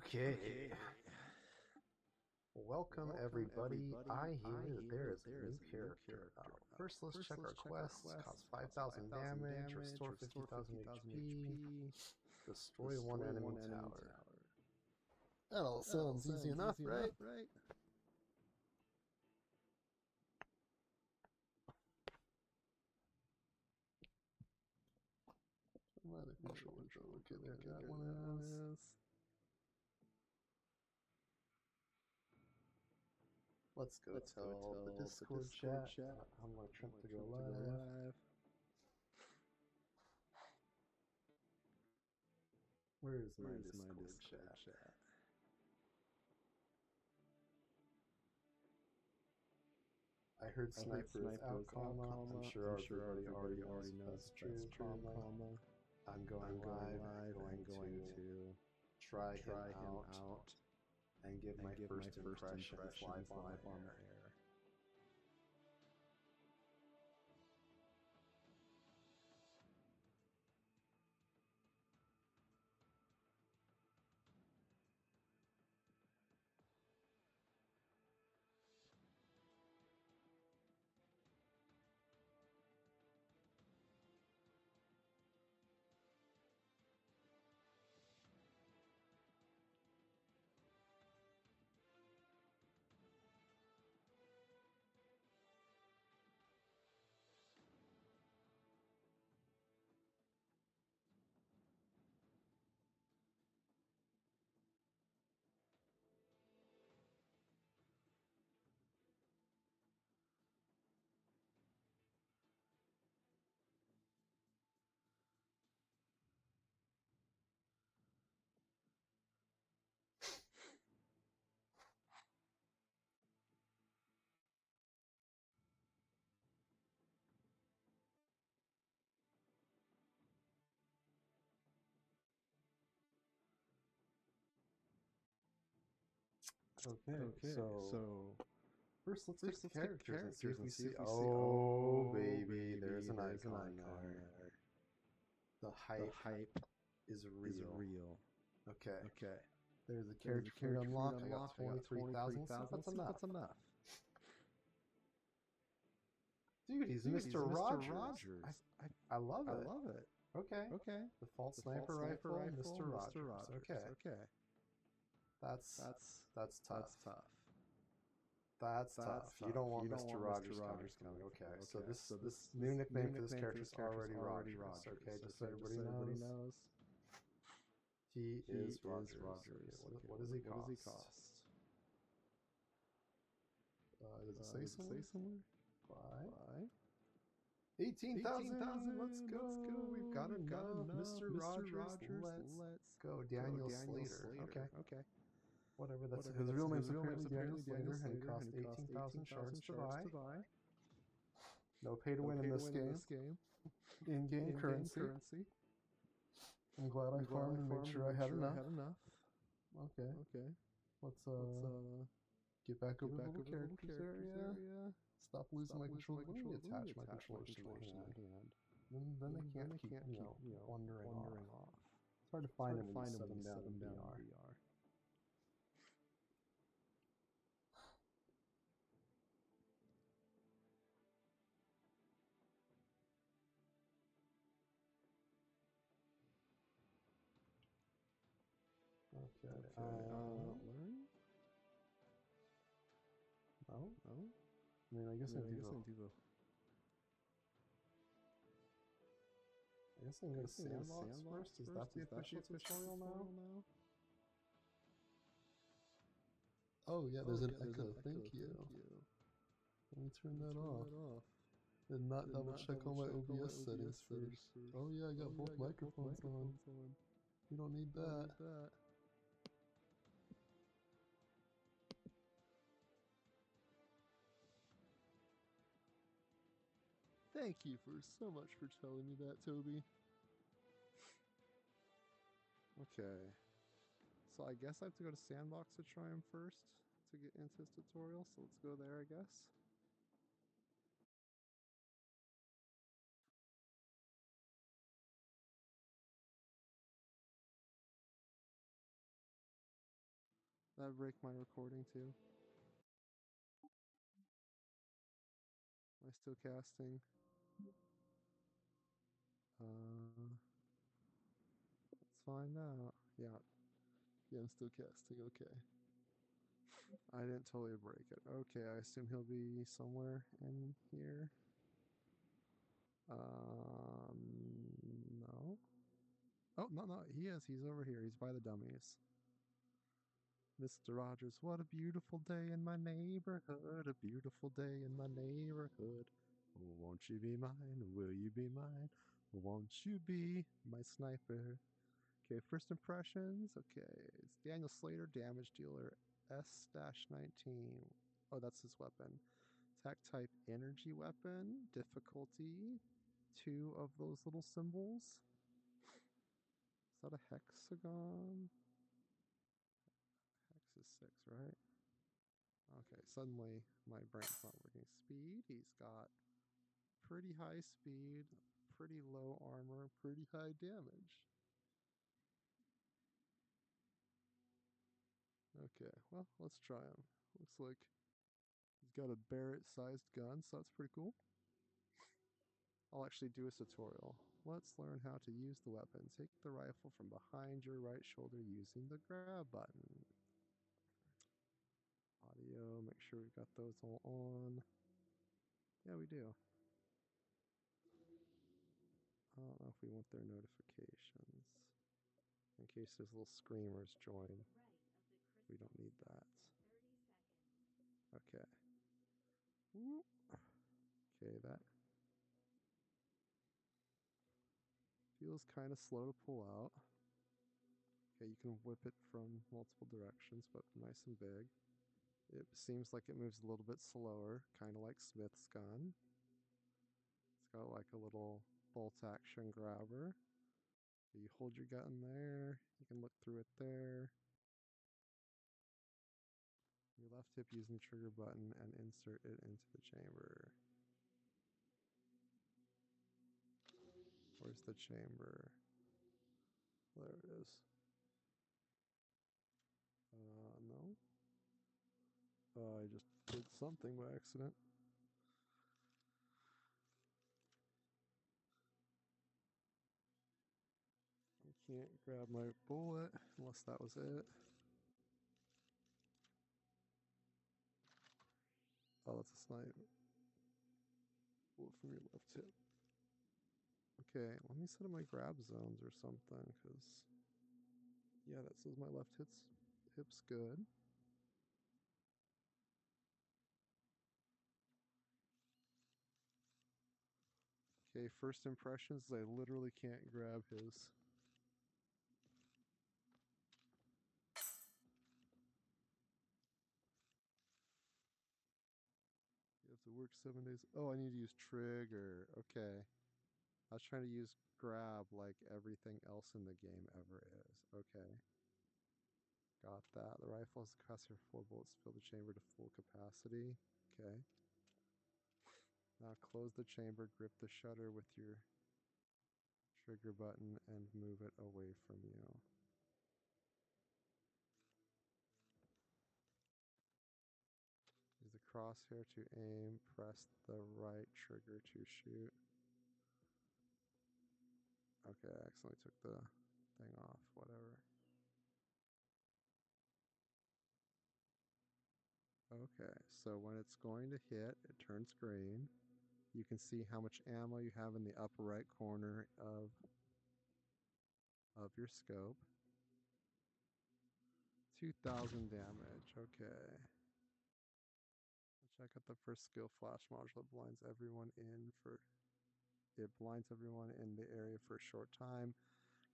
Okay. Welcome everybody. I hear that there is a new character out. First, let's check our quests. Cost 5,000 damage, restore 50,000 HP, destroy one enemy tower. That all sounds easy enough, right? Let the controller go. Okay, there that one is. Let's go tell the Discord chat. I'm going to attempt to go live. Where is my Discord chat? I heard Sniper is out, comma. I'm sure everybody already knows that's true, comma. I'm going live. I'm going to try him out and give my first impressions live on air. Okay, so first let's take the characters and see if we see. Oh baby, there's an icon there. The hype is real. Okay. There's a character to unlock. I got 23,000. That's enough. Dude, he's Mr. Rogers. I love it. Okay. Default sniper rifle, Mr. Rogers. Okay. That's tough. That's tough. You don't want Mr. Rogers coming. Okay, so this new nickname for this character is already Rogers. Okay, just so everybody knows. He is Rogers. Okay, what does he cost? Does it say somewhere? Buy. 18,000. Let's go. We've got enough. Mr. Rogers. Let's go. Daniel Slater. Okay. Whatever, that's his real name's apparently Daniel Slater, and it cost 18,000 shards to buy. No pay to win in this game. In-game currency. I'm glad I farmed and made sure I had enough. Okay. Let's get back over the characters area. Stop losing my controller. Let me attach my controller to my hand. Then they can't keep wandering off. It's hard to find them when you set them down in VR. Okay. Learn? No? I mean, I guess I can do I guess I'm going to Sandbox first. Is that the official tutorial now? Oh yeah, there's an echo. Thank you. Let me turn that off. Did not double check all my OBS settings first. Oh yeah, I got both microphones on. You don't need that. Thank you so much for telling me that, Toby. Okay. So I guess I have to go to Sandbox to try him first to get into his tutorial, so let's go there, I guess. that break my recording too? Am I still casting? Let's find out. Yeah. Yeah, I'm still casting. Okay. I didn't totally break it. Okay, I assume he'll be somewhere in here. No. Oh, no, he is. He's over here. He's by the dummies. Mr. Rogers, what a beautiful day in my neighborhood. A beautiful day in my neighborhood. Oh, won't you be mine? Will you be mine? Won't you be my sniper? Okay, first impressions. Okay, it's Daniel Slater, damage dealer, S-19. Oh, that's his weapon. Attack type, energy weapon. Difficulty, 2 of those little symbols. Is that a hexagon? Hex is 6, right? Okay, suddenly my brain's not working. Speed, he's got pretty high speed, pretty low armor, pretty high damage. Okay, well, let's try him. Looks like he's got a Barrett-sized gun, so that's pretty cool. I'll actually do a tutorial. Let's learn how to use the weapon. Take the rifle from behind your right shoulder using the grab button. Audio, make sure we've got those all on. Yeah, we do. I don't know if we want their notifications. In case there's little screamers join. We don't need that. Okay. Okay, that feels kind of slow to pull out. Okay, you can whip it from multiple directions, but nice and big. It seems like it moves a little bit slower, kind of like Smith's gun. It's got like a little bolt action grabber. You hold your gun there, you can look through it there. Your left hip using the trigger button and insert it into the chamber. Where's the chamber? There it is. No. I just did something by accident. I can't grab my bullet unless that was it. Oh, that's a snipe. Bullet from your left hip. Okay, let me set up my grab zones or something, because yeah, that says my left hip's good. Okay, first impressions, I literally can't grab his. You have to work 7 days. Oh, I need to use trigger. Okay. I was trying to use grab like everything else in the game ever is. Okay. Got that. The rifle has a capacity for 4 bullets. Fill the chamber to full capacity. Okay. Now close the chamber, grip the shutter with your trigger button, and move it away from you. Use the crosshair to aim, press the right trigger to shoot. Okay, I accidentally took the thing off, whatever. Okay, so when it's going to hit, it turns green. You can see how much ammo you have in the upper right corner of your scope. 2,000 damage, okay. Check out the first skill flash module. It blinds everyone in the area for a short time.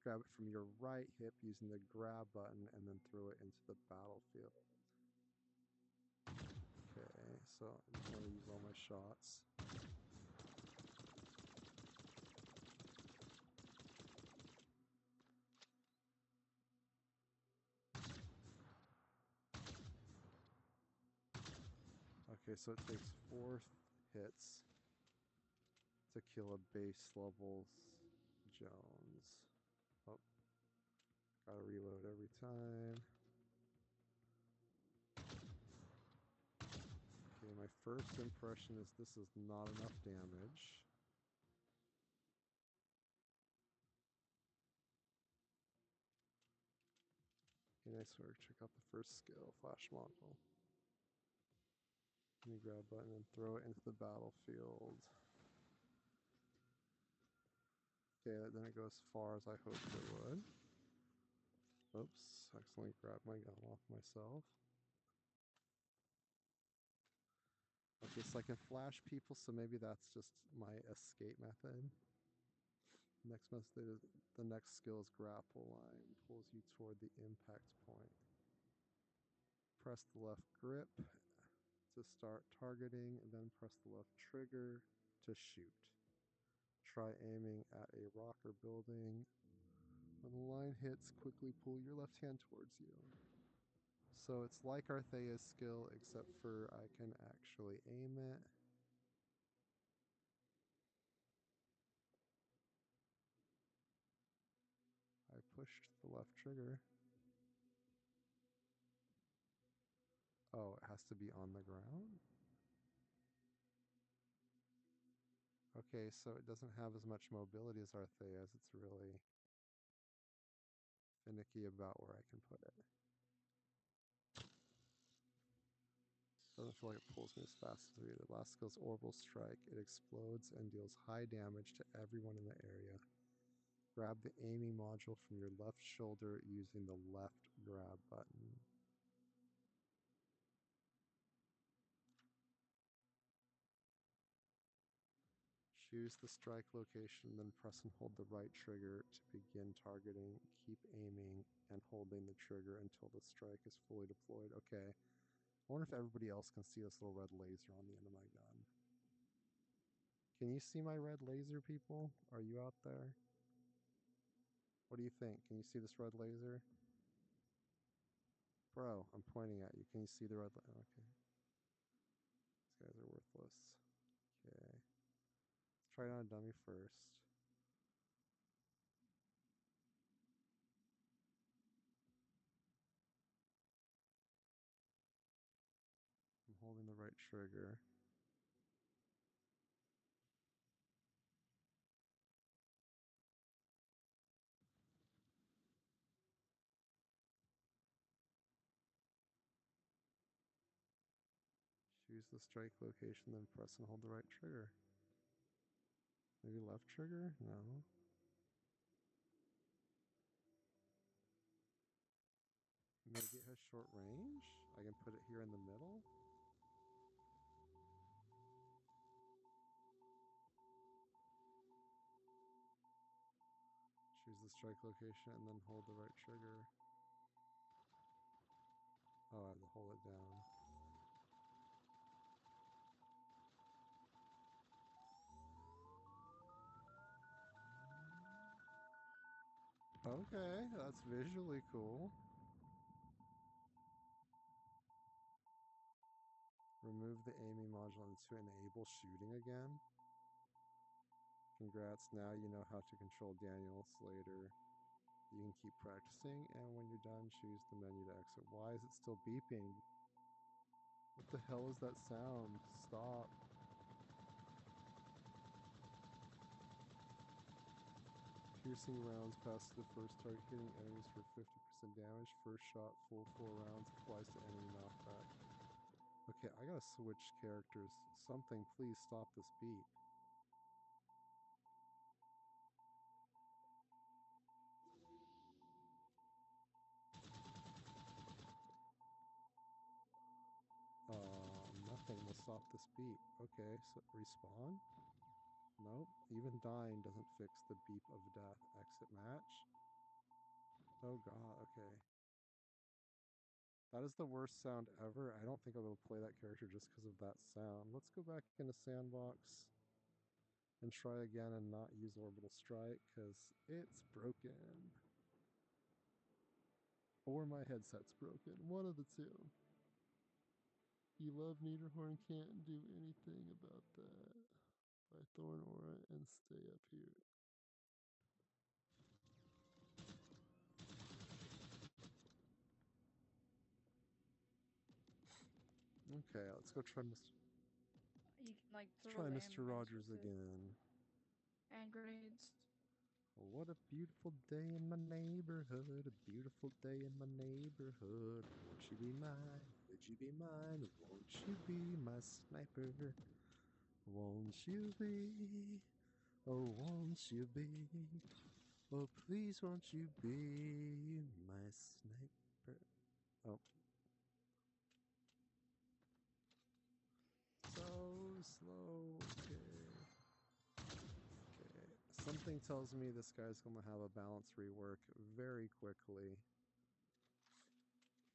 Grab it from your right hip using the grab button and then throw it into the battlefield. Okay, so I'm just going to use all my shots. Okay, so it takes 4 hits to kill a base level Jones. Oh, gotta reload every time. first impression is this is not enough damage. Okay, nice work. Check out the first skill, Flash Module. Let me grab button and throw it into the battlefield. Okay, that didn't go as far as I hoped it would. Oops, accidentally grabbed my gun off myself. Okay, so I can flash people, so maybe that's just my escape method. The next skill is Grapple Line. Pulls you toward the impact point. Press the left grip to start targeting, and then press the left trigger to shoot. Try aiming at a rock or building. When the line hits, quickly pull your left hand towards you. So it's like Arthea's skill, except for I can actually aim it. I pushed the left trigger. Oh, it has to be on the ground? Okay, so it doesn't have as much mobility as Arthea's. It's really finicky about where I can put it. Doesn't feel like it pulls me as fast as we did. Last skill's Orbital Strike. It explodes and deals high damage to everyone in the area. Grab the aiming module from your left shoulder using the left grab button. Choose the strike location, then press and hold the right trigger to begin targeting. Keep aiming and holding the trigger until the strike is fully deployed. Okay. I wonder if everybody else can see this little red laser on the end of my gun. Can you see my red laser, people? Are you out there? What do you think? Can you see this red laser? Bro, I'm pointing at you. Can you see the red laser? Okay. These guys are worthless. Okay. Let's try it on a dummy first. I'm holding the right trigger. Choose the strike location, then press and hold the right trigger. Maybe left trigger? No. Maybe it has short range? I can put it here in the middle? Choose the strike location and then hold the right trigger. Oh, I have to hold it down. Okay, that's visually cool. Remove the aiming module to enable shooting again. Congrats, now you know how to control Daniel Slater. You can keep practicing, and when you're done, choose the menu to exit. Why is it still beeping? What the hell is that sound? Stop. Piercing rounds pass the first target, hitting enemies for 50% damage. First shot, full 4 rounds, applies to enemy knockback. Okay, I gotta switch characters. Something, please stop this beep. Nothing will stop this beep. Okay, so respawn? Nope. Even dying doesn't fix the beep of death. Exit match? Oh god, okay. That is the worst sound ever. I don't think I'll be able to play that character just because of that sound. Let's go back into Sandbox and try again and not use Orbital Strike because it's broken. Or my headset's broken. One of the two. You love Niederhorn can't do anything about that. By Thorn Aura and stay up here. Okay, let's go try Mr. like Let's throw try the Mr. ambulance Rogers with it. again. And grenades. What a beautiful day in my neighborhood, a beautiful day in my neighborhood. Won't you be mine? Would you be mine? Won't you be my sniper? Won't you be? Oh, won't you be? Oh, please won't you be my sniper? Oh. So slow. Okay. Okay. Something tells me this guy's going to have a balance rework very quickly.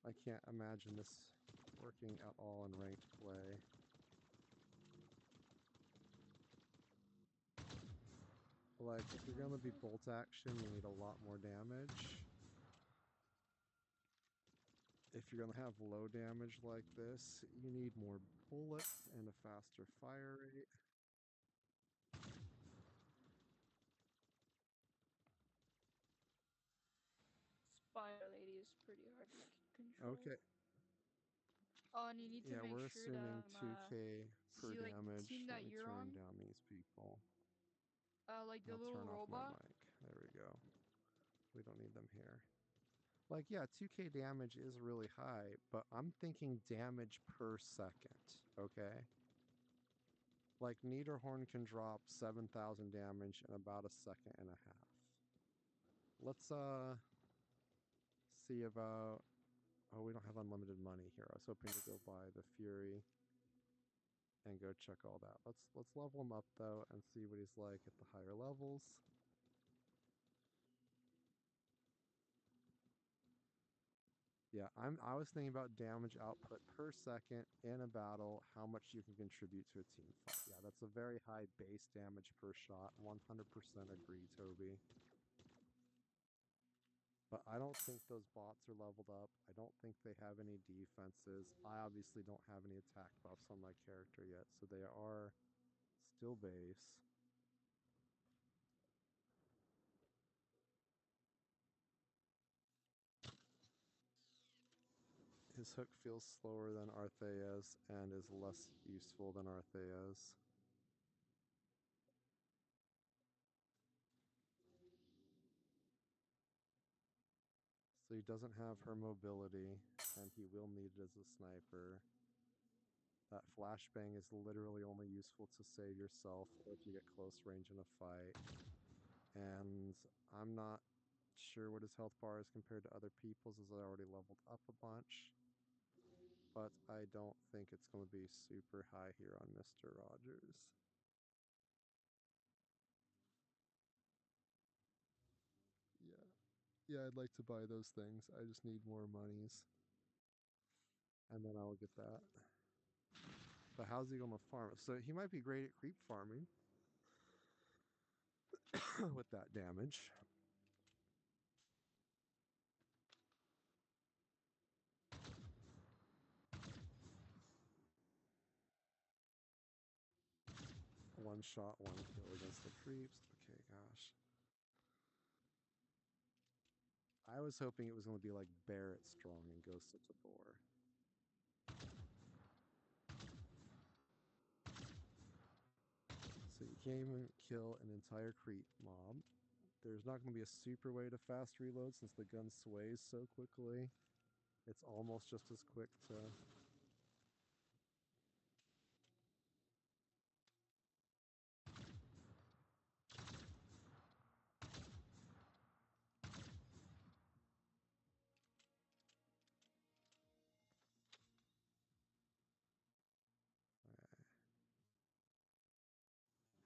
I can't imagine this working at all in ranked play. Like, if you're going to be bolt action, you need a lot more damage. If you're going to have low damage like this, you need more bullets and a faster fire rate. Spider Lady is pretty hard to control. Okay. Oh, and you need to make we're sure assuming that 2k per see, like, damage. team Let that me you're turn on, down these people. like the I'll little turn off my robot. mic. There we go. We don't need them here. Like, yeah, 2k damage is really high, but I'm thinking damage per second, okay? Like, Niederhorn can drop 7,000 damage in about a second and a half. Let's, see about... Oh, we don't have unlimited money here. I was hoping to go buy the Fury and go check all that. Let's level him up, though, and see what he's like at the higher levels. Yeah, I was thinking about damage output per second in a battle, how much you can contribute to a team fight. Yeah, that's a very high base damage per shot. 100% agree, Toby. But I don't think those bots are leveled up. I don't think they have any defenses. I obviously don't have any attack buffs on my character yet, so they are still base. His hook feels slower than Arthea's and is less useful than Arthea's. So he doesn't have her mobility, and he will need it as a sniper. That flashbang is literally only useful to save yourself or if you get close range in a fight. And I'm not sure what his health bar is compared to other people's, as I already leveled up a bunch. But I don't think it's going to be super high here on Mr. Rogers. Yeah, I'd like to buy those things. I just need more monies. And then I'll get that. But how's he going to farm it? So he might be great at creep farming with that damage. One shot, one kill against the creeps. Okay, gosh. I was hoping it was going to be like Barrett strong and Ghost of Tabor. So you can't even kill an entire creep mob. There's not going to be a super way to fast reload since the gun sways so quickly. It's almost just as quick to...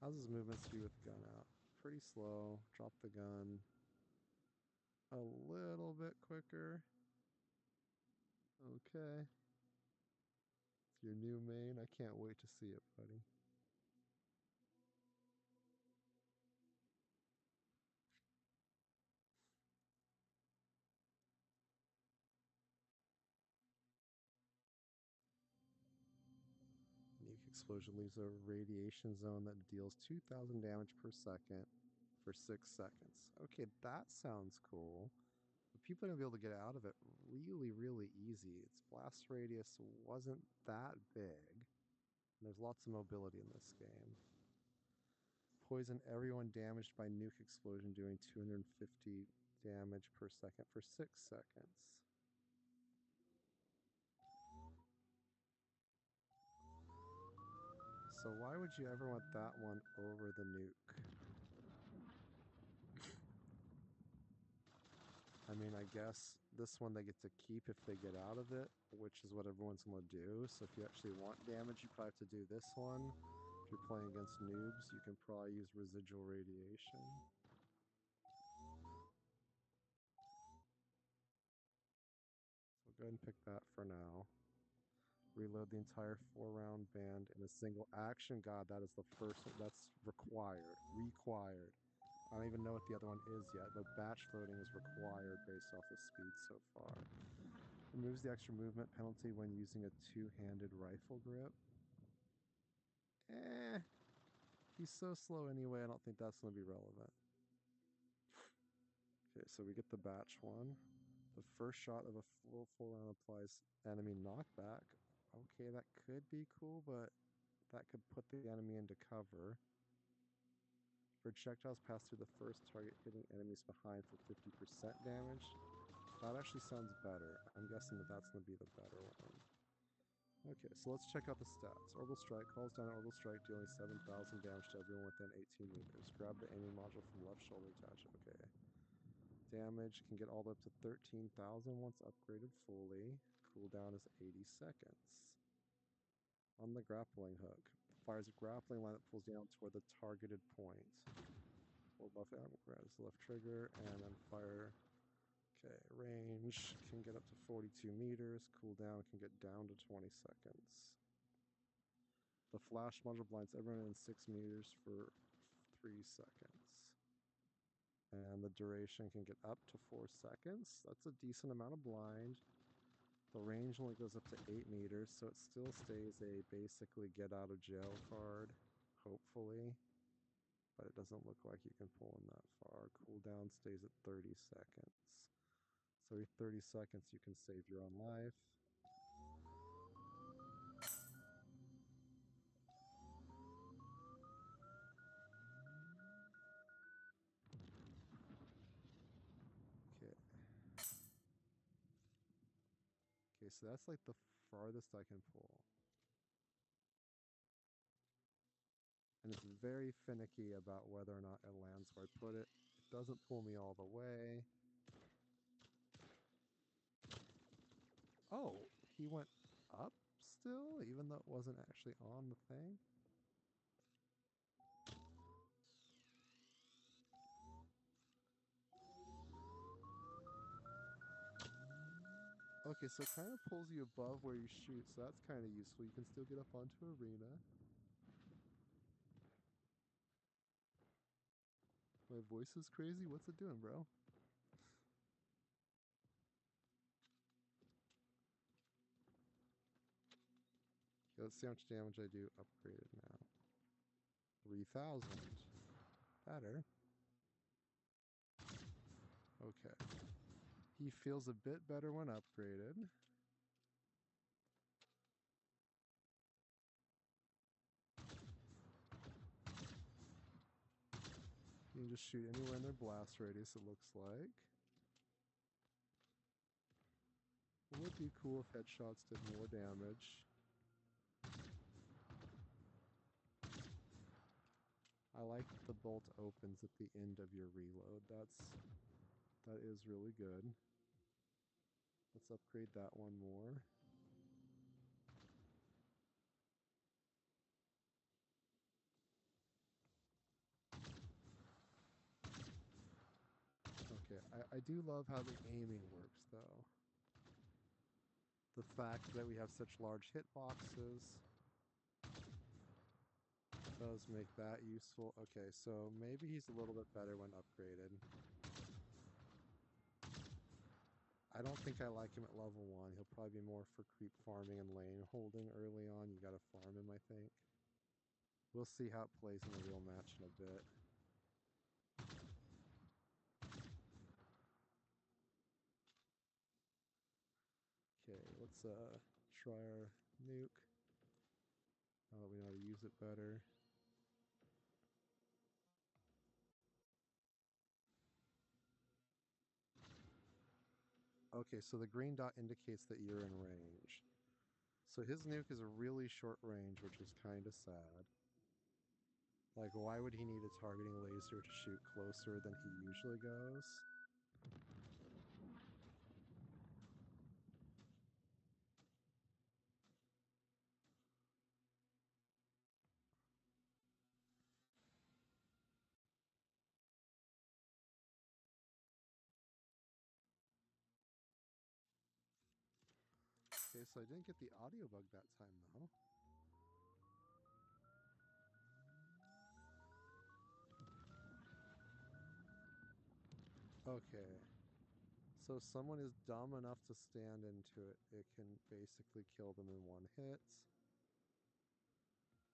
How's his movement speed with the gun out? Pretty slow. Drop the gun. A little bit quicker. Okay. It's your new main. I can't wait to see it, buddy. Nuke explosion leaves a radiation zone that deals 2,000 damage per second for 6 seconds. Okay, that sounds cool. But people are going to be able to get out of it really, really easy. Its blast radius wasn't that big. There's lots of mobility in this game. Poison everyone damaged by nuke explosion, doing 250 damage per second for 6 seconds. So why would you ever want that one over the nuke? I mean, I guess this one they get to keep if they get out of it, which is what everyone's going to do. So if you actually want damage, you probably have to do this one. If you're playing against noobs, you can probably use residual radiation. So go ahead and pick that for now. Reload the entire 4-round band in a single action. God, that is the first one. That's required. Required. I don't even know what the other one is yet, but batch loading is required based off of speed so far. Removes the extra movement penalty when using a two-handed rifle grip. He's so slow anyway, I don't think that's going to be relevant. Okay, so we get the batch one. The first shot of a full round applies enemy knockback. Okay, that could be cool, but that could put the enemy into cover. Projectiles pass through the first target, hitting enemies behind for 50% damage. That actually sounds better. I'm guessing that that's going to be the better one. Okay, so let's check out the stats. Orbital Strike calls down Orbital Strike, dealing 7,000 damage to everyone within 18 meters. Grab the aiming module from left shoulder, attach it. Okay. Damage can get all the way up to 13,000 once upgraded fully. Cooldown is 80 seconds. On the grappling hook. Fires a grappling line that pulls down toward the targeted point. Hold buff out, grab the left trigger, and then fire. Okay, range can get up to 42 meters. Cooldown can get down to 20 seconds. The flash module blinds everyone in 6 meters for 3 seconds. And the duration can get up to 4 seconds. That's a decent amount of blind. The range only goes up to 8 meters, so it still stays a basically get out of jail card, hopefully. But it doesn't look like you can pull him that far. Cooldown stays at 30 seconds. So every 30 seconds you can save your own life. Okay. Okay, so that's like the farthest I can pull. And it's very finicky about whether or not it lands where I put it. It doesn't pull me all the way. Oh, he went up still, even though it wasn't actually on the thing? Okay, so it kind of pulls you above where you shoot, so that's kind of useful. You can still get up onto arena. My voice is crazy? What's it doing, bro? Okay, let's see how much damage I do upgraded now. 3,000. Better. Okay. He feels a bit better when upgraded. You can just shoot anywhere in their blast radius, it looks like. It would be cool if headshots did more damage. I like that the bolt opens at the end of your reload. That is really good. Let's upgrade that one more. Okay, I do love how the aiming works, though. The fact that we have such large hitboxes does make that useful. Okay, so maybe he's a little bit better when upgraded. I don't think I like him at level 1. He'll probably be more for creep farming and lane holding early on. You gotta farm him, I think. We'll see how it plays in a real match in a bit. Okay, let's try our nuke. Now that we know how to use it better. Okay, so the green dot indicates that you're in range. So his nuke is a really short range, which is kind of sad. Like, why would he need a targeting laser to shoot closer than he usually goes? Okay, so I didn't get the audio bug that time, though. Okay. So if someone is dumb enough to stand into it, it can basically kill them in one hit.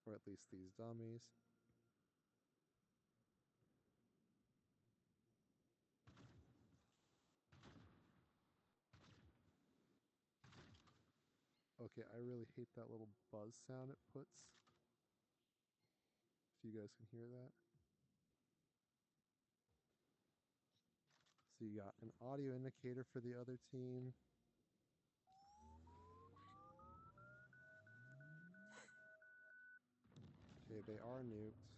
Or at least these dummies. Okay, I really hate that little buzz sound it puts. If you guys can hear that. So you got an audio indicator for the other team. Okay, they are nuked.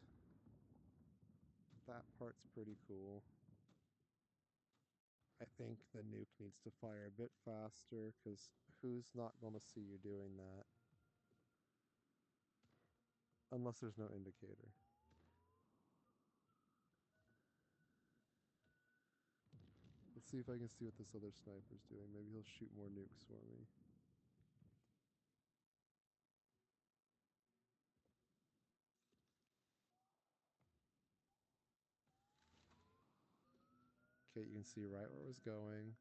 That part's pretty cool. I think the nuke needs to fire a bit faster, because who's not going to see you doing that? Unless there's no indicator. Let's see if I can see what this other sniper's doing. Maybe he'll shoot more nukes for me. Okay, you can see right where it was going.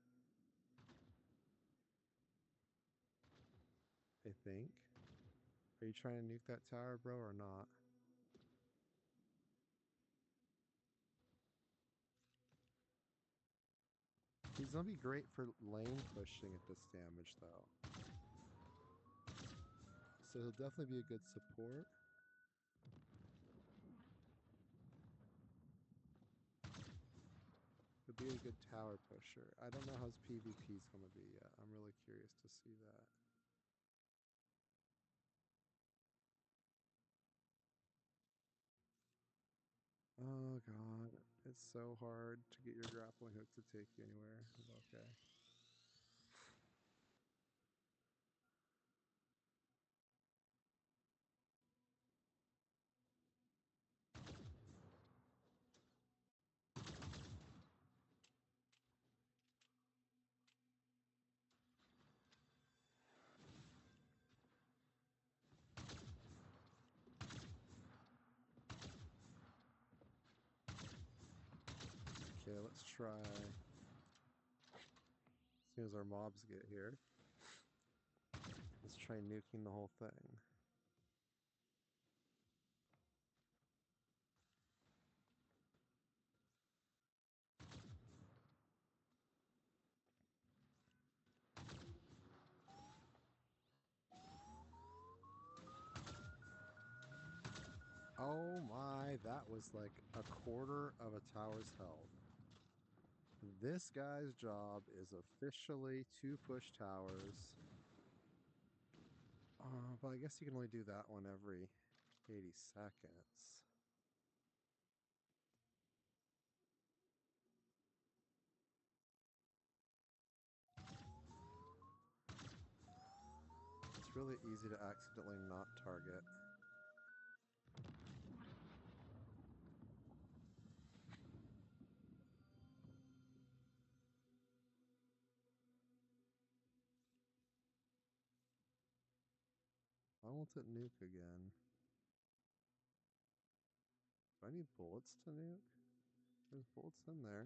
I think. Are you trying to nuke that tower, bro, or not? He's gonna be great for lane pushing at this damage, though. So he'll definitely be a good support. He'll be a good tower pusher. I don't know how his PvP is gonna be yet. I'm really curious to see that. Oh god, it's so hard to get your grappling hook to take you anywhere. Okay. Okay, let's try. As soon as our mobs get here, let's try nuking the whole thing. Oh my, that was like a quarter of a tower's health. This guy's job is officially to push towers. But I guess you can only do that one every 80 seconds. It's really easy to accidentally not target. Why won't it nuke again? Do I need bullets to nuke? There's bullets in there.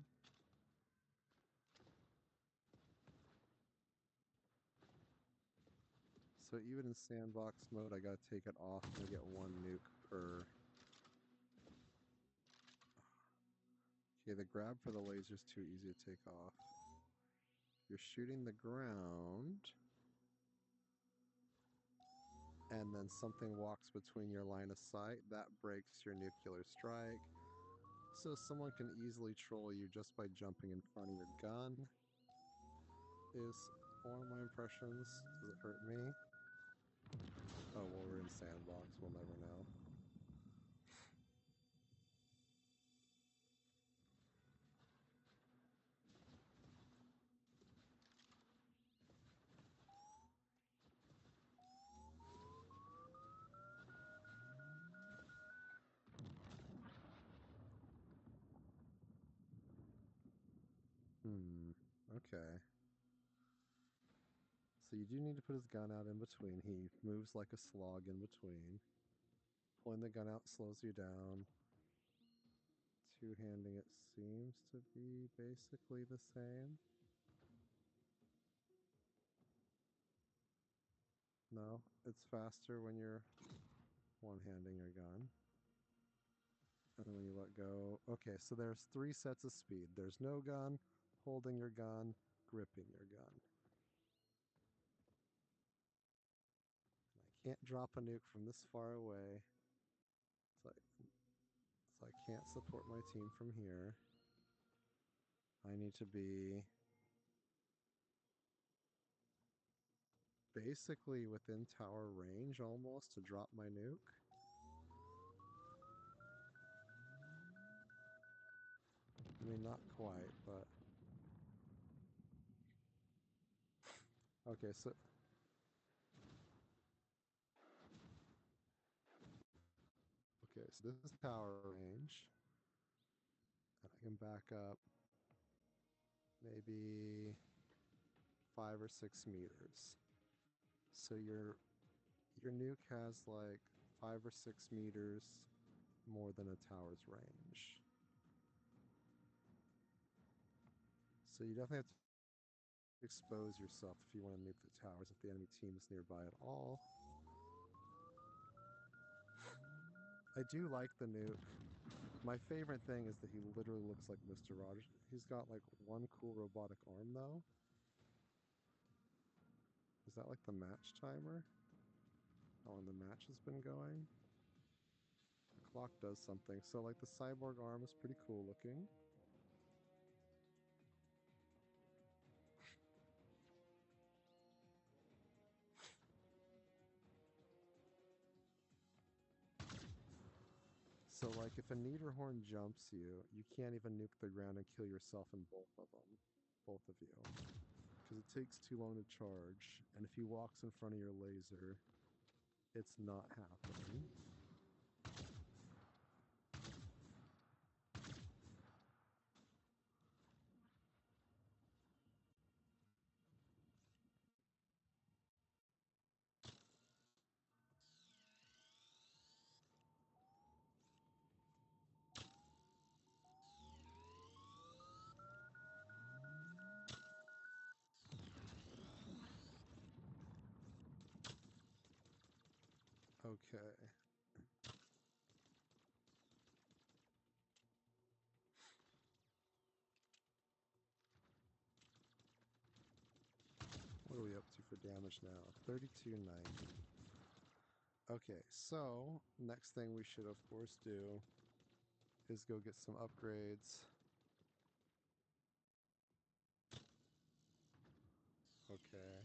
So even in sandbox mode, I gotta take it off and I get one nuke per. Okay, the grab for the laser is too easy to take off. You're shooting the ground. and then something walks between your line of sight, that breaks your nuclear strike. So someone can easily troll you just by jumping in front of your gun, is one of my impressions. Does it hurt me? Oh, well, we're in sandbox, we'll never know. Okay. So you do need to put his gun out in between. He moves like a slog in between. Pulling the gun out slows you down. Two-handing it seems to be basically the same. No, it's faster when you're one-handing your gun. And when you let go... Okay, so there's 3 sets of speed. There's no gun, holding your gun, gripping your gun. I can't drop a nuke from this far away. So I can't support my team from here. I need to be basically within tower range almost to drop my nuke. I mean, not quite, but... Okay, so... Okay, so this is tower range. And I can back up maybe 5 or 6 meters. So your nuke has like 5 or 6 meters more than a tower's range. So you definitely have to expose yourself if you want to nuke the towers if the enemy team is nearby at all. I do like the nuke. My favorite thing is that he literally looks like Mr. Rogers. He's got like one cool robotic arm though. Is that like the match timer? How long the match has been going? The clock does something. So like the cyborg arm is pretty cool looking. So like if a Niederhorn jumps you, you can't even nuke the ground and kill yourself in both of them. Both of you. Because it takes too long to charge. And if he walks in front of your laser, it's not happening. Okay. What are we up to for damage now? 3290. Okay, so next thing we should of course do is go get some upgrades. Okay.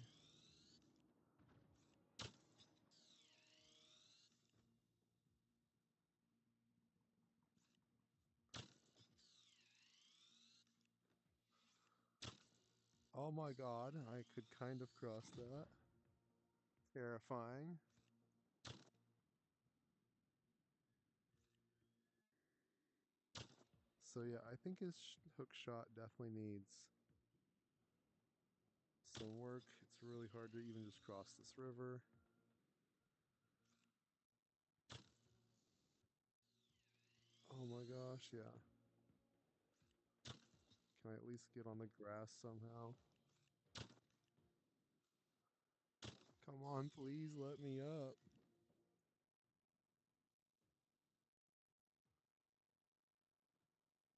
Oh my god, I could kind of cross that. Terrifying. So yeah, I think his hook shot definitely needs some work. It's really hard to even just cross this river. Oh my gosh, yeah. Can I at least get on the grass somehow? Come on, please let me up.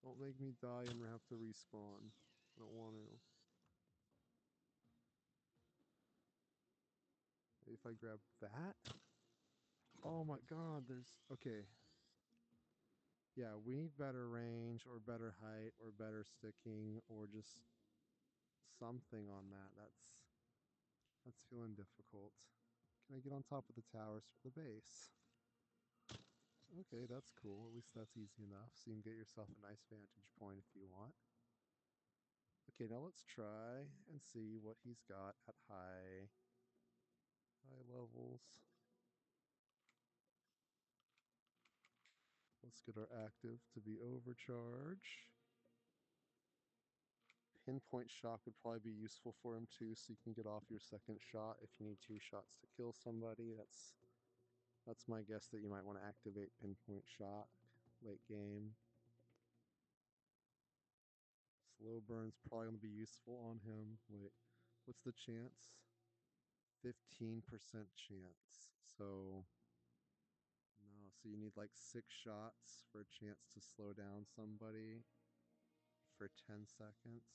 Don't make me die and have to respawn. I don't want to. Maybe if I grab that? Oh my god, there's... Okay. Yeah, we need better range or better height or better sticking or just something on that. That's feeling difficult. Can I get on top of the towers for the base? Okay, that's cool. At least that's easy enough. So you can get yourself a nice vantage point if you want. Okay, now let's try and see what he's got at high levels. Let's get our active to be overcharge. Pinpoint shock would probably be useful for him too, so you can get off your second shot if you need 2 shots to kill somebody. That's my guess, that you might want to activate pinpoint shock late game. Slow burn's probably going to be useful on him. Wait, what's the chance? 15% chance. So no, so you need like 6 shots for a chance to slow down somebody for 10 seconds.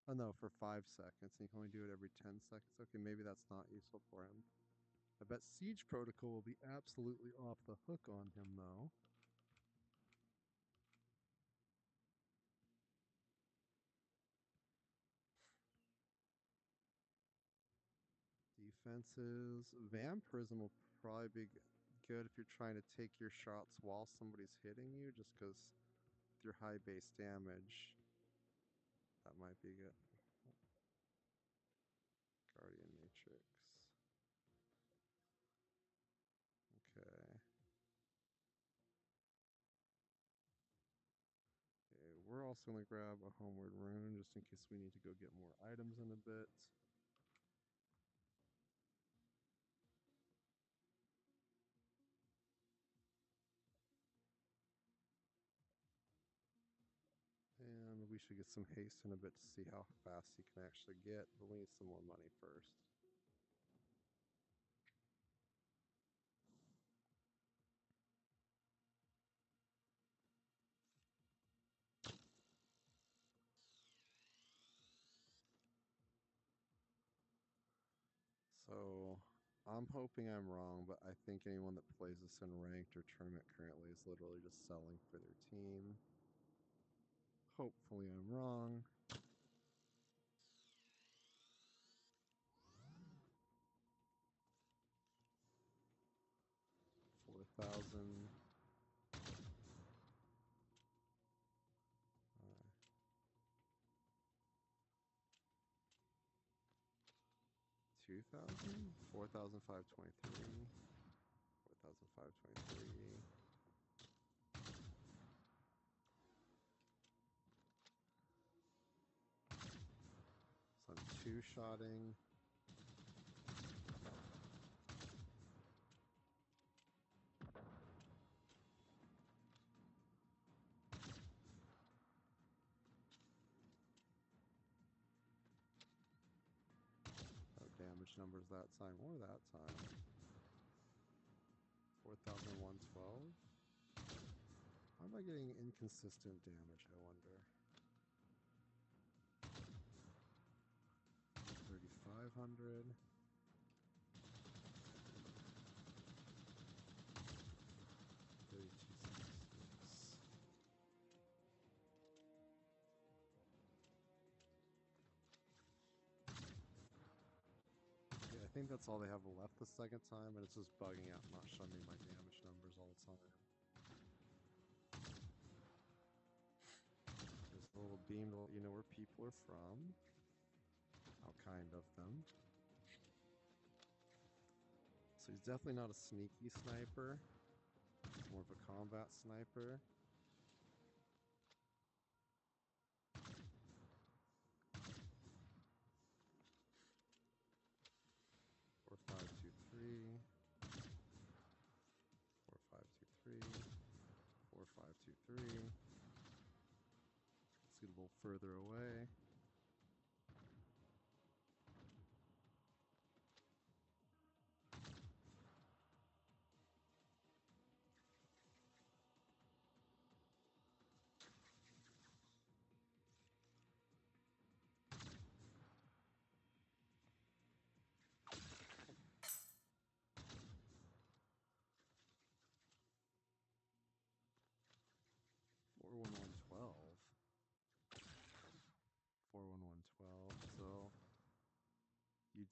Oh no, for 5 seconds. And you can only do it every 10 seconds. Okay, maybe that's not useful for him. I bet Siege Protocol will be absolutely off the hook on him, though. Defenses. Vampirism will probably be good if you're trying to take your shots while somebody's hitting you, just because with your high base damage, that might be good. Guardian Matrix. Okay. Okay, we're also going to grab a Homeward Rune, just in case we need to go get more items in a bit. And we should get some haste in a bit to see how fast he can actually get, but we need some more money first. So, I'm hoping I'm wrong, but I think anyone that plays this in ranked or tournament currently is literally just selling for their team. Hopefully I'm wrong. $4,000. 2,000? 4,523. 4,523. So I'm 2-shotting. No damage numbers that time or that time. 4,112. Why am I getting inconsistent damage, I wonder? 3,500. 3266. Yeah, I think that's all they have left the second time, and it's just bugging out, not showing me my damage numbers all the time. There's a little beam to let you know where people are from. How kind of them. So he's definitely not a sneaky sniper. He's more of a combat sniper. Four, 5, 2, 3. 4, 5, 2, 3. 4, 5, 2, 3. Let's get a little further away.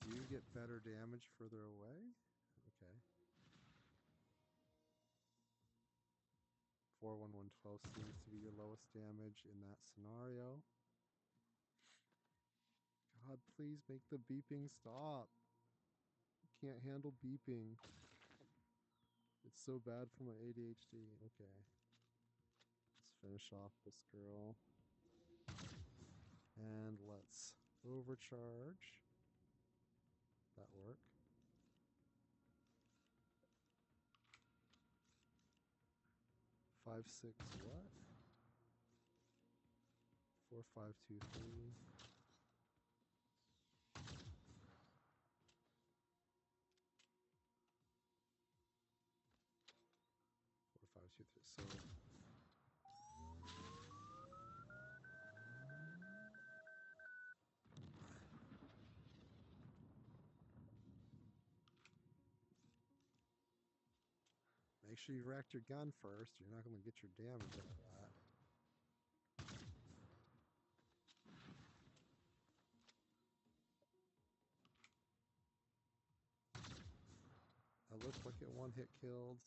do get better damage further away. Okay. 41112 seems to be your lowest damage in that scenario. God, please make the beeping stop. Can't handle beeping. It's so bad for my ADHD. Okay. Let's finish off this girl. And let's overcharge. That work. Five, six, what? 4, 5, 2, 3. 4, 5, 2, 3. So make sure you racked your gun first. You're not going to get your damage out of that. It looked like it one hit killed.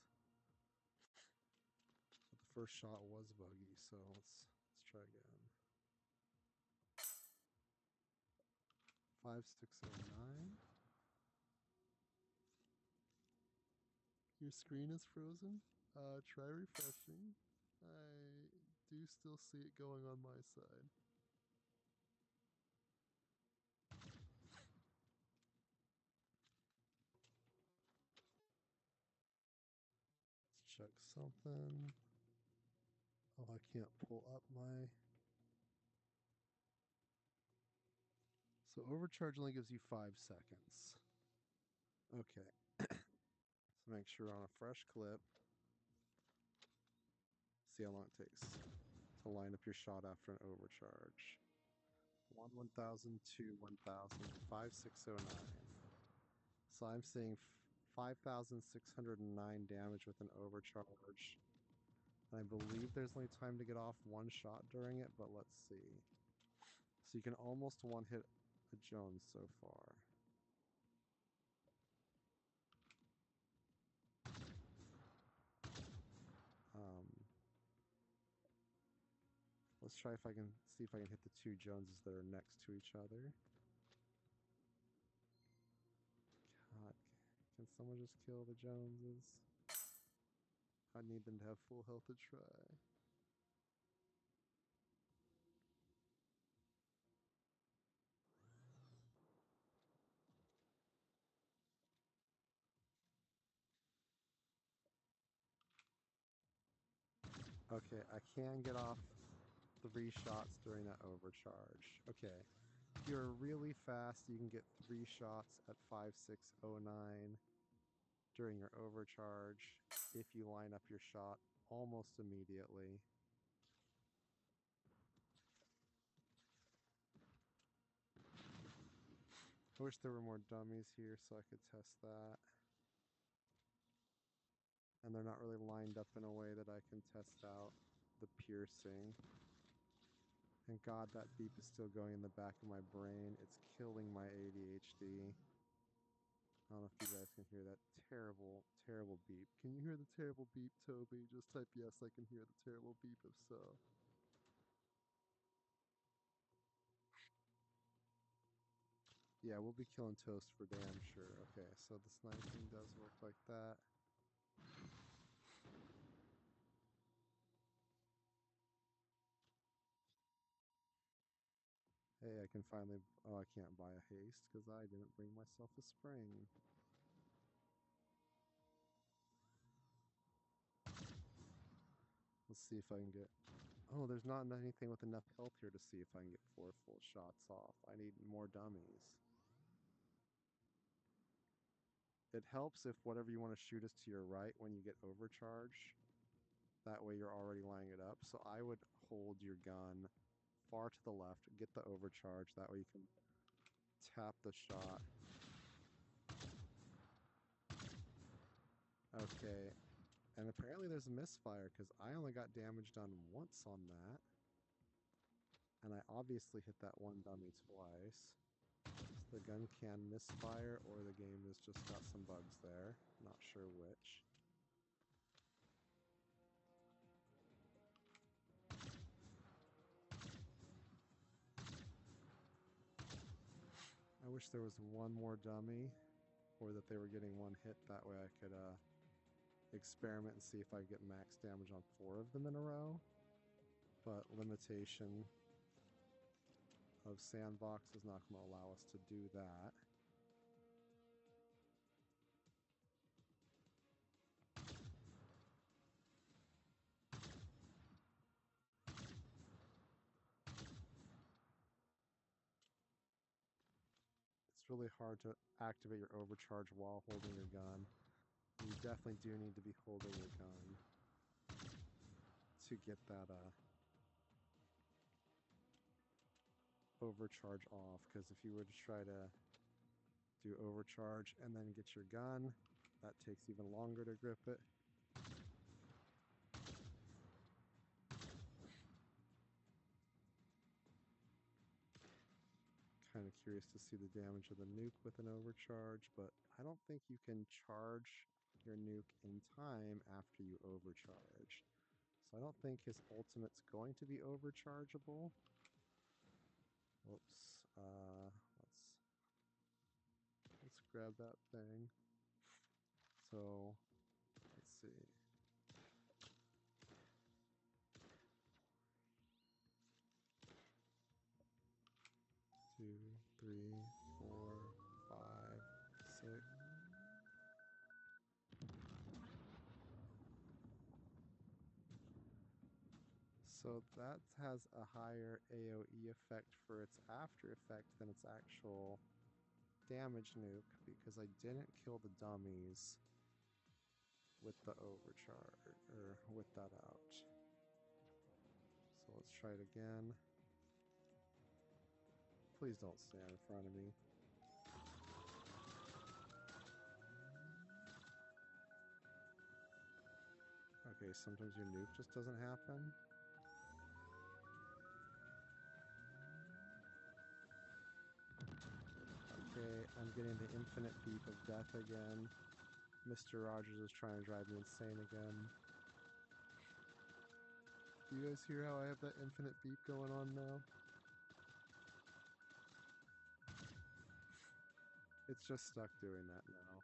But the first shot was buggy, so let's try again. 5609. Your screen is frozen? Try refreshing. I do still see it going on my side. Let's check something. Oh, I can't pull up my... So overcharge only gives you 5 seconds. Okay. So make sure on a fresh clip. See how long it takes to line up your shot after an overcharge. 1, 1000, 2, 1000, 5609. So I'm seeing 5,609 damage with an overcharge. And I believe there's only time to get off one shot during it, but let's see. So you can almost one hit a Jones so far. Let's try if I can see if I can hit the 2 Joneses that are next to each other. God, can someone just kill the Joneses? I need them to have full health to try. Okay, I can get off 3 shots during that overcharge. Okay, if you're really fast, you can get 3 shots at 5609 during your overcharge if you line up your shot almost immediately. I wish there were more dummies here so I could test that. And they're not really lined up in a way that I can test out the piercing. And God, that beep is still going in the back of my brain. It's killing my ADHD. I don't know if you guys can hear that terrible, terrible beep. Can you hear the terrible beep, Toby? Just type yes, I can hear the terrible beep if so. Yeah, we'll be killing toast for damn sure. Okay, so the sniping does work like that. Hey, I can finally... Oh, I can't buy a haste because I didn't bring myself a spring. Let's see if I can get... Oh, there's not anything with enough health here to see if I can get 4 full shots off. I need more dummies. It helps if whatever you want to shoot is to your right when you get overcharge. That way you're already lining it up. So I would hold your gun far to the left, get the overcharge. That way you can tap the shot. Okay. And apparently there's a misfire because I only got damage done once on that. And I obviously hit that one dummy twice. So The gun can misfire, or the game has just got some bugs there. Not sure which. I wish there was one more dummy, or that they were getting one hit. That way I could experiment and see if I get max damage on 4 of them in a row. But limitation of sandbox is not going to allow us to do that. It's really hard to activate your overcharge while holding your gun. You definitely do need to be holding your gun to get that overcharge off, because if you were to try to do overcharge and then get your gun, that takes even longer to grip it. Kind of curious to see the damage of the nuke with an overcharge, but I don't think you can charge your nuke in time after you overcharge. So I don't think his ultimate's going to be overchargeable. Whoops. Let's grab that thing. So let's see. Two, three, 4, 5, 6. So that has a higher AoE effect for its after effect than its actual damage nuke, because I didn't kill the dummies with the overcharge, or with that out. So let's try it again. Please don't stand in front of me. Okay, sometimes your nuke just doesn't happen. Okay, I'm getting the infinite beep of death again. Mr. Rogers is trying to drive me insane again. Do you guys hear how I have that infinite beep going on now? It's just stuck doing that now.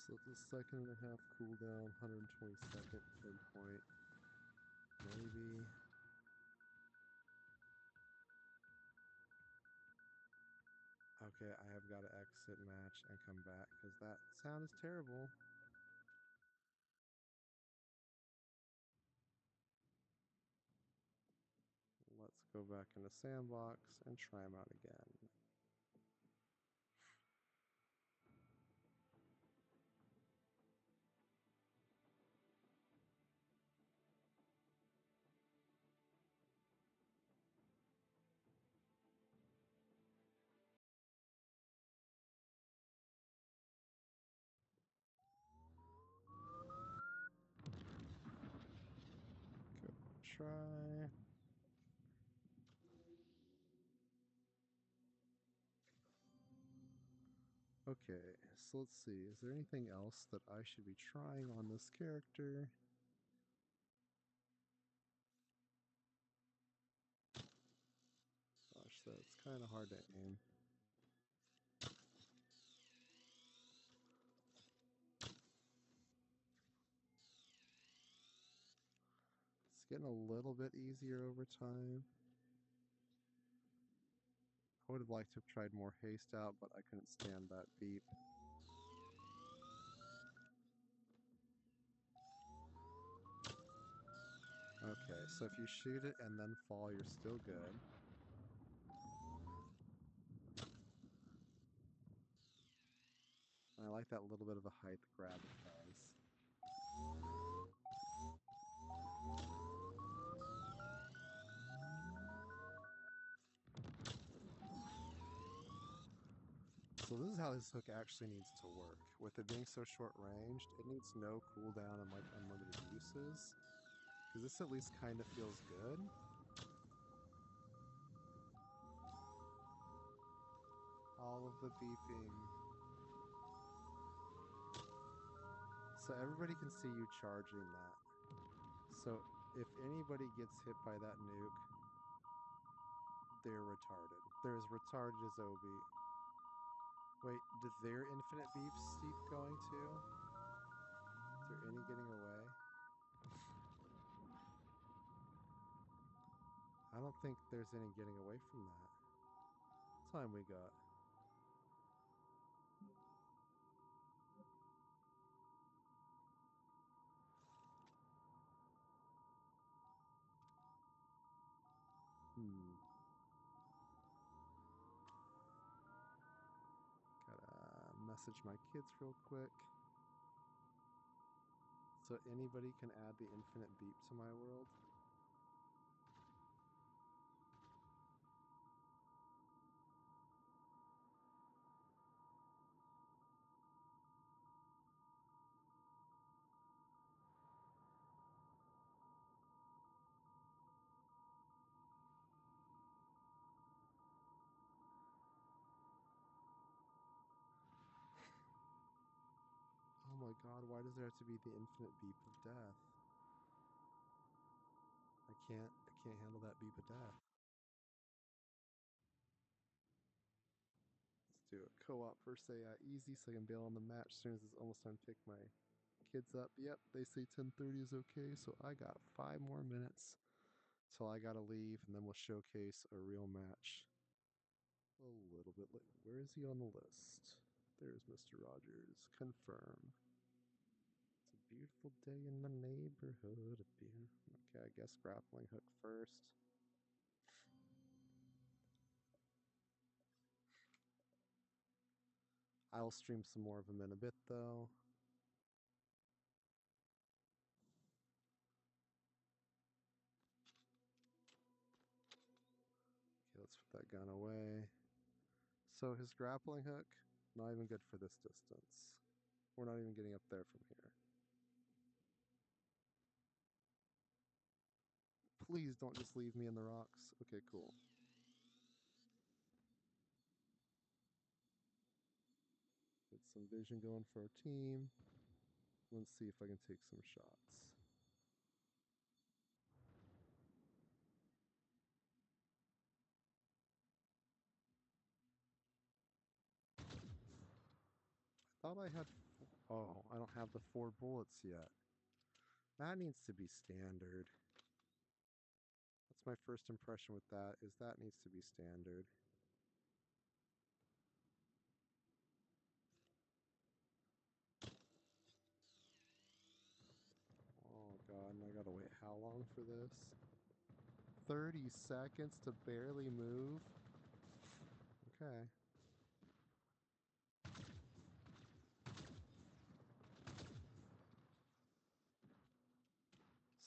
So it's a 1.5 second cooldown, 120-second pinpoint. Maybe. Okay, I have got to exit match and come back, because that sound is terrible. Let's go back into sandbox and try them out again. Go try. Okay, so let's see. Is there anything else that I should be trying on this character? Gosh, that's kind of hard to aim. getting a little bit easier over time. I would have liked to have tried more haste out, but I couldn't stand that beep. Okay, so if you shoot it and then fall, you're still good. And I like that little bit of a height grab it does. So this is how this hook actually needs to work. With it being so short ranged, it needs no cooldown and like unlimited uses. Because this at least kind of feels good. All of the beeping. So everybody can see you charging that. So if anybody gets hit by that nuke, they're retarded. They're as retarded as Obi. Wait, did their infinite beeps keep going too? Is there any getting away? I don't think there's any getting away from that. What time we got? Gotta message my kids real quick. So anybody can add the infinite beep to my world. Oh my god, why does there have to be the infinite beep of death? I can't handle that beep of death. Let's do a co-op per se easy so I can bail on the match as soon as it's almost time to pick my kids up. Yep, they say 10:30 is okay, so I got 5 more minutes till I gotta leave, and then we'll showcase a real match a little bit later. Where is he on the list? There's Mr. Rogers. Confirm. It's a beautiful day in the neighborhood. Okay, I guess grappling hook first. I'll stream some more of them in a bit, though. Okay, let's put that gun away. So his grappling hook, not even good for this distance. We're not even getting up there from here. Please don't just leave me in the rocks. Okay, cool. Get some vision going for our team. Let's see if I can take some shots. I thought I had... Oh, I don't have the 4 bullets yet. That needs to be standard. That's my first impression with that, is that needs to be standard. Oh god, and I gotta wait how long for this? 30 seconds to barely move? Okay.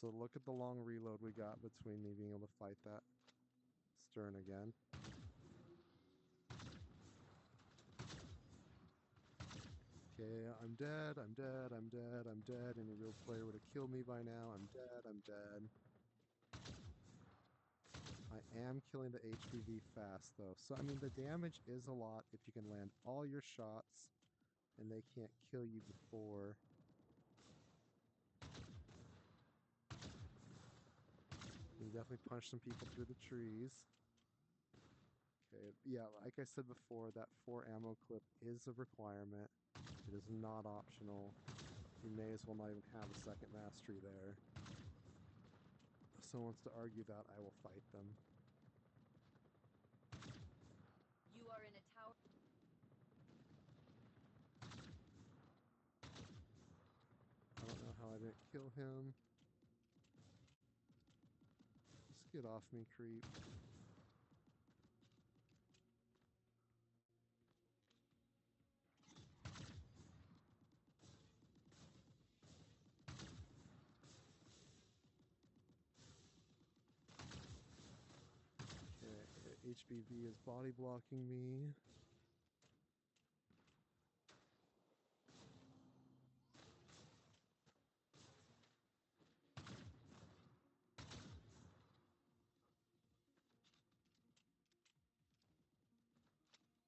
So look at the long reload we got between me being able to fight that stern again. Okay, I'm dead, I'm dead, I'm dead, I'm dead. Any real player would have killed me by now. I'm dead, I'm dead. I am killing the HVV fast, though. So, I mean, the damage is a lot if you can land all your shots and they can't kill you before. You definitely punch some people through the trees. Okay, yeah, like I said before, that 4 ammo clip is a requirement. It is not optional. You may as well not even have a second mastery there. someone wants to argue that, I will fight them. You are in a tower. I don't know how I didn't kill him. Just get off me, creep. Okay, HBV is body blocking me.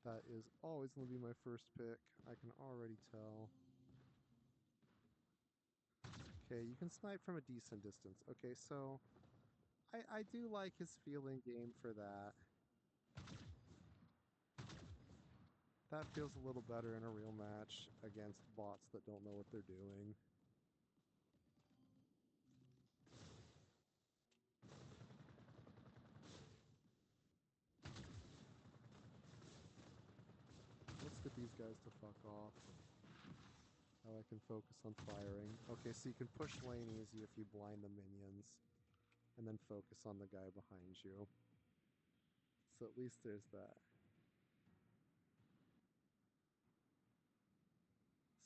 That is always going to be my first pick. I can already tell. Okay, you can snipe from a decent distance. Okay, so I do like his feeling game for that. That feels a little better in a real match against bots that don't know what they're doing. Let's get these guys to fuck off. Now I can focus on firing. Okay, so you can push lane easy if you blind the minions. And then focus on the guy behind you. So at least there's that.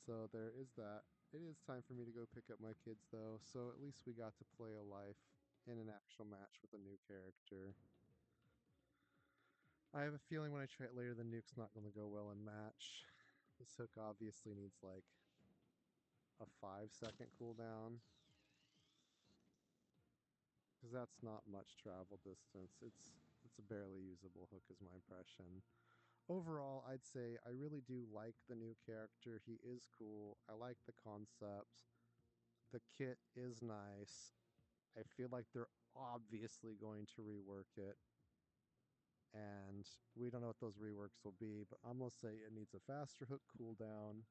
So there is that. It is time for me to go pick up my kids though, so at least we got to play a life in an actual match with a new character. I have a feeling when I try it later, the Nuke's not going to go well in match. This hook obviously needs like a 5-second cooldown. Because that's not much travel distance. It's a barely usable hook is my impression. Overall, I'd say I really do like the new character. He is cool. I like the concept. The kit is nice. I feel like they're obviously going to rework it. And we don't know what those reworks will be, but I'm going to say it needs a faster hook cooldown.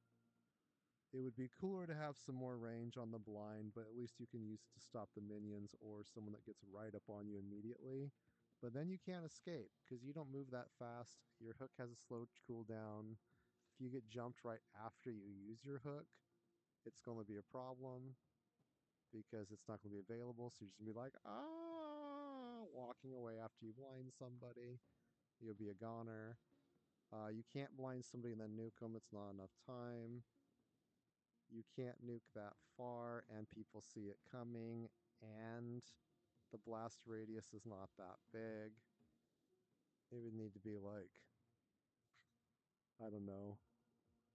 It would be cooler to have some more range on the blind, but at least you can use it to stop the minions or someone that gets right up on you immediately. But then you can't escape because you don't move that fast. Your hook has a slow cooldown. If you get jumped right after you use your hook, it's going to be a problem because it's not going to be available. So you're just going to be like, walking away after you blind somebody. You'll be a goner. You can't blind somebody and then nuke them. It's not enough time. You can't nuke that far and people see it coming, and the blast radius is not that big. It would need to be like, I don't know,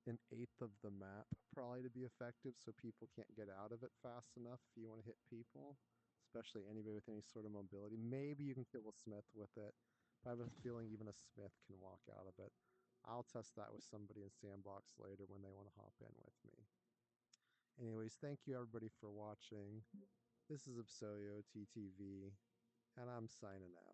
an eighth of the map probably to be effective, so people can't get out of it fast enough if you want to hit people, especially anybody with any sort of mobility. Maybe you can kill a smith with it, but I have a feeling even a smith can walk out of it. I'll test that with somebody in Sandbox later when they want to hop in with me. Anyways, thank you everybody for watching. This is Obssoyo TTV, and I'm signing out.